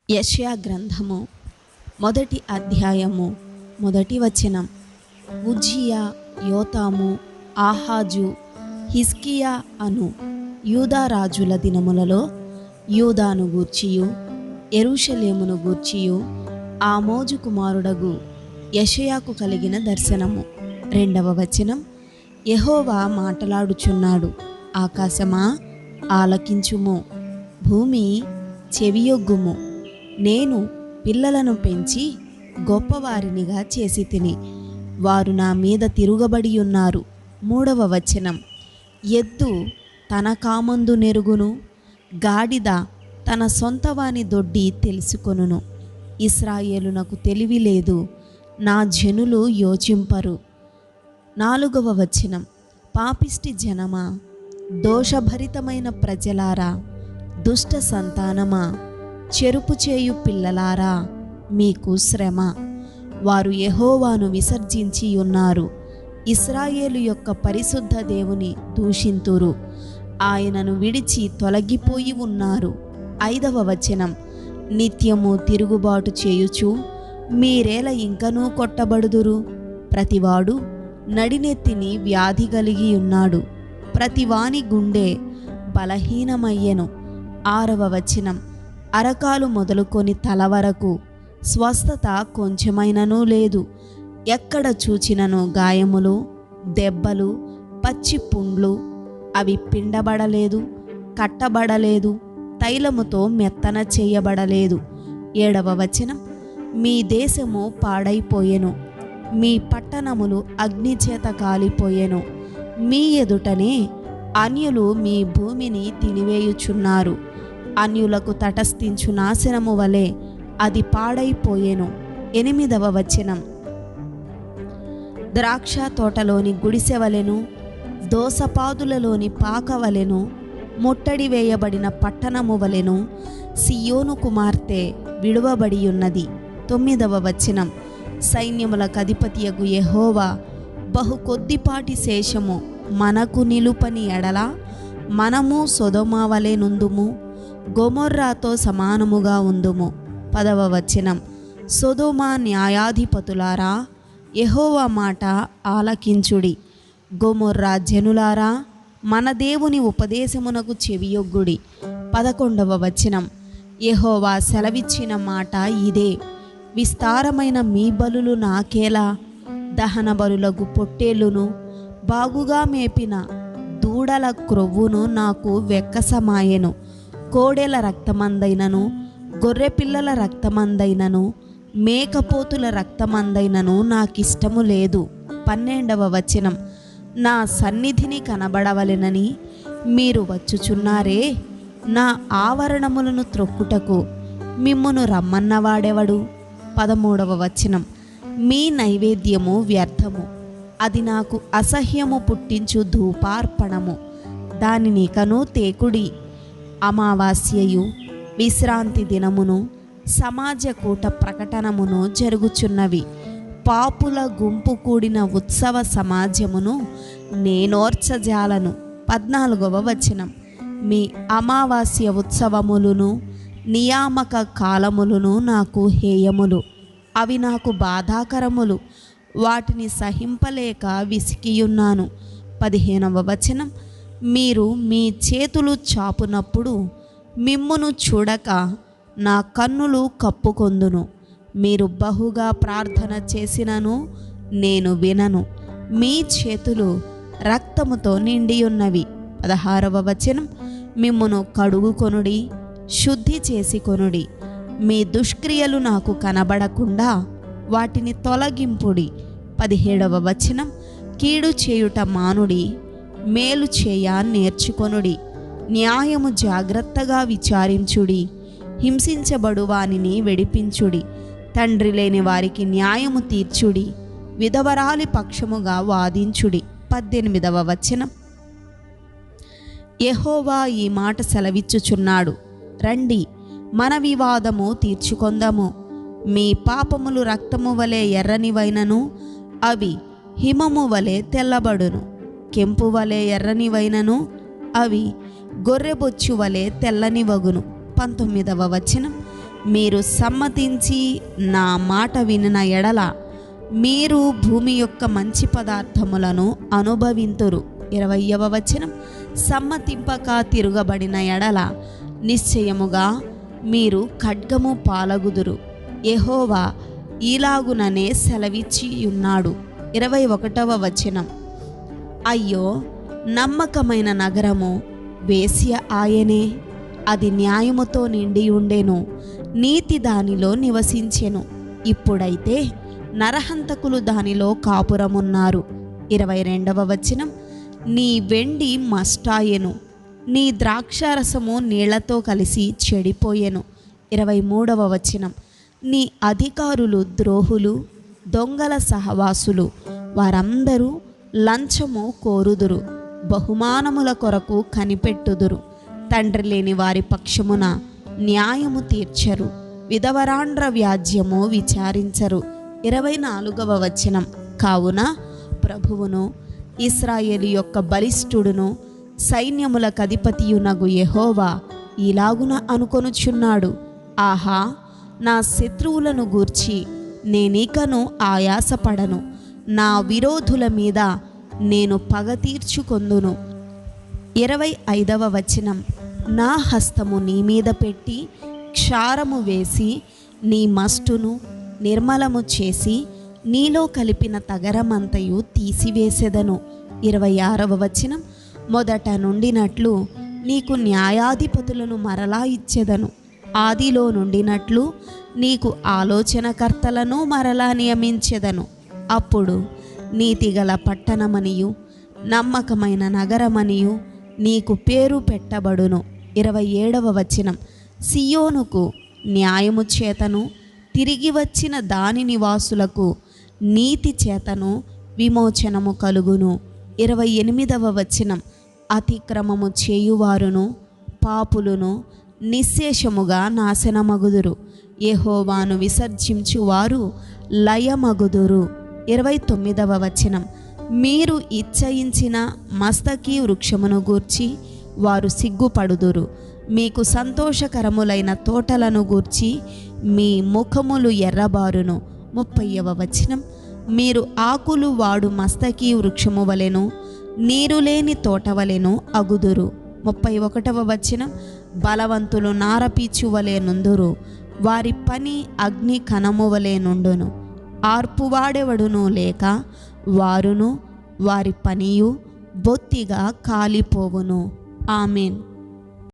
యెషయా గ్రంథము మొదటి అధ్యాయము మొదటి వచనం. ఉజ్జియా, యోతాము, ఆహాజు, హిజ్కియా అను యూదా రాజుల దినములలో యూదాను గూర్చియు యెరూషలేమును గూర్చియు ఆమోజు కుమారుడగు యెషయాకు కలిగిన దర్శనము. రెండవ వచనం. యెహోవా మాటలాడుచున్నాడు. ఆకాశమా ఆలకించుము, భూమి చెవియొగ్గుము. నేను పిల్లలను పెంచి గొప్పవారినిగా చేసి తిని, వారు నా మీద తిరుగబడి ఉన్నారు. మూడవ వచనం. ఎద్దు తన కామందు నెరుగును, గాడిద తన సొంతవాని దొడ్డి తెలుసుకొనును. ఇశ్రాయేలునకు తెలివి లేదు, నా జనులు యోచింపరు. నాలుగవ వచనం. పాపిష్టి జనమా, దోషభరితమైన ప్రజలారా, దుష్ట సంతానమా, చెరుపు చేయు పిల్లలారా, మీకు శ్రమ. వారు యెహోవాను విసర్జించి ఉన్నారు, ఇశ్రాయేలు యొక్క పరిశుద్ధ దేవుని దూషింతురు, ఆయనను విడిచి తొలగిపోయి ఉన్నారు. ఐదవ వచనం. నిత్యము తిరుగుబాటు చేయుచు మీరేల ఇంకనూ కొట్టబడుదురు. ప్రతివాడు నడినెత్తిని వ్యాధి కలిగి ఉన్నాడు, ప్రతివాని గుండె బలహీనమయ్యెను. ఆరవ వచనం. అరకాలు మొదలుకొని తల వరకు స్వస్థత కొంచెమైననూ లేదు. ఎక్కడ చూచినను గాయములు, దెబ్బలు, పచ్చి పుండ్లు. అవి పిండబడలేదు, కట్టబడలేదు, తైలముతో మెత్తన చేయబడలేదు. ఏడవ వచనం. మీ దేశము పాడైపోయెను, మీ పట్టణములు అగ్నిచేత కాలిపోయెను. మీ ఎదుటనే అన్యులు మీ భూమిని తినివేయుచున్నారు. అన్యులకు తటస్థించు నాశనము వలె అది పాడైపోయెను. ఎనిమిదవ వచనం. ద్రాక్ష తోటలోని గుడిసెవలెను, దోసపాదులలోని పాకవలెను, ముట్టడి వేయబడిన పట్టణము వలెను సియోను కుమార్తె విడువబడి ఉన్నది. తొమ్మిదవ వచనం. సైన్యములకు అధిపతియగు యెహోవా బహు కొద్దిపాటి శేషము మనకు నిలుపని ఎడల మనము సొదొమ వలె నుందుము, గొమొర్రాతో సమానముగా ఉందుము. పదవ వచనం. సొదొమ న్యాయాధిపతులారా, యెహోవా మాట ఆలకించుడి. గొమొర్రా జనులారా, మన దేవుని ఉపదేశమునకు చెవియొగ్గుడి. 11వ వచనం. యెహోవా సెలవిచ్చిన మాట ఇదే. విస్తారమైన మీ బలులు నాకేలా, దహన బలులకు పొట్టేలును, బాగుగా మేపిన దూడల క్రొవ్వును నాకు వెక్కసమాయెను. కోడెల రక్తమందైనను, గొర్రెపిల్లల రక్తమందైనను, మేకపోతుల రక్తమందైనను నాకిష్టము లేదు. 12వ వచనం. నా సన్నిధిని కనబడవలెనని మీరు వచ్చుచున్నారే, నా ఆవరణములను త్రొక్కుటకు మిమ్మును రమ్మన్నవాడెవడు? 13వ వచనం. మీ నైవేద్యము వ్యర్థము, అది నాకు అసహ్యము పుట్టించు ధూపార్పణము. దానినికను తేకుడి. అమావాస్యయు, విశ్రాంతి దినమును, సమాజ కూట ప్రకటనమును జరుగుచున్నవి. పాపుల గుంపు కూడిన ఉత్సవ సమాజమును నేనోర్చజాలను. 14వ వచనం. మీ అమావాస్య ఉత్సవములను, నియామక కాలములను నాకు హేయములు, అవి నాకు బాధాకరములు, వాటిని సహింపలేక విసికియున్నాను. 15వ వచనం. మీరు మీ చేతులు చాపునప్పుడు మిమ్మును చూడక నా కన్నులు కప్పుకొందును. మీరు బహుగా ప్రార్థన చేసినను నేను వినను. మీ చేతులు రక్తముతో నిండియున్నవి. 16వ వచనం. మిమ్మును కడుగుకొనుడి, శుద్ధి చేసుకొనుడి. మీ దుష్క్రియలు నాకు కనబడకుండా వాటిని తొలగింపుడి. 17వ వచనం. కీడు చేయుట మానుడి, మేలు చేయ నేర్చుకొనుడి. న్యాయము జాగ్రత్తగా విచారించుడి, హింసించబడు వానిని వెడిపించుడి. తండ్రి లేని వారికి న్యాయము తీర్చుడి, విధవరాలి పక్షముగా వాదించుడి. 18వ వచనం. యెహోవా ఈ మాట సెలవిచ్చుచున్నాడు. రండి, మన వివాదము తీర్చుకొందము. మీ పాపములు రక్తము వలె ఎర్రనివైనను అవి హిమము వలె తెల్లబడును. కెంపు వలె ఎర్రనివైనను అవి గొర్రెబొచ్చు వలె తెల్లని వగును. 19వ వచనం. మీరు సమ్మతించి నా మాట వినిన ఎడల మీరు భూమి యొక్క మంచి పదార్థములను అనుభవింతురు. 20వ వచనం, సమ్మతింపక తిరుగబడిన ఎడల నిశ్చయముగా మీరు ఖడ్గము పాలగుదురు. యెహోవా ఈలాగుననే సెలవిచ్చి ఉన్నాడు. 21వ వచనం, అయ్యో నమ్మకమైన నగరము వేశ్య ఆయనే, అది న్యాయముతో నిండి ఉండెను, నీతి దానిలో నివసించెను. ఇప్పుడైతే నరహంతకులు దానిలో కాపురమున్నారు. 22వ వచనం, నీ వెండి మస్టాయెను, నీ ద్రాక్షారసము నీళ్లతో కలిసి చెడిపోయెను. 23వ వచనం, నీ అధికారులు ద్రోహులు, దొంగల సహవాసులు, వారందరూ లంచము కోరుదురు, బహుమానముల కొరకు కనిపెట్టుదురు, తండ్రి లేని వారి పక్షమున న్యాయము తీర్చరు, విధవరాండ్ర వ్యాజ్యము విచారించరు. 24వ వచనం, కావున ప్రభువును ఇశ్రాయేలు యొక్క బలిష్ఠుడును సైన్యములకు అధిపతియునగు యెహోవా ఇలాగున అనుకొనుచున్నాడు, ఆహా నా శత్రువులను గూర్చి నేనికను ఆయాసపడను, నా విరోధుల మీద నేను పగ తీర్చుకొందును. 25వ వచనం, నా హస్తము నీ మీద పెట్టి క్షారము వేసి నీ మస్టును నిర్మలము చేసి నీలో కలిపిన తగరమంతయు తీసివేసెదను. 26వ వచనం, మొదట నుండినట్లు నీకు న్యాయాధిపతులను మరలా ఇచ్చెదను, ఆదిలో నుండినట్లు నీకు ఆలోచనకర్తలను మరలా నియమించెదను. అప్పుడు నీతిగల పట్టణమనియు నమ్మకమైన నగరమనియు నీకు పేరు పెట్టబడును. 27వ వచనం, సియోనుకు న్యాయము చేతను తిరిగి వచ్చిన దాని నివాసులకు నీతి చేతను విమోచనము కలుగును. 28వ వచనం, అతిక్రమము చేయువారును పాపులను నిశ్శేషముగా నాశనమగుదురు, యెహోవాను విసర్జించువారు లయమగుదురు. 29వ వచనం, మీరు ఇచ్చయించిన మస్తకి వృక్షమును గూర్చి వారు సిగ్గుపడుదురు, మీకు సంతోషకరములైన తోటలను గూర్చి మీ ముఖములు ఎర్రబారును. 30వ వచనం, మీరు ఆకులు వాడు మస్తకి వృక్షము వలెను నీరు లేని తోటవలెను అగుదురు. 31వ వచనం, బలవంతులు నారపీచు వలె నుందురు, వారి పని అగ్ని కణము వలె నుండును, ఆర్పువాడెవడును లేక వారును వారి పనియు బొత్తిగా కాలిపోవును. ఆమేన్.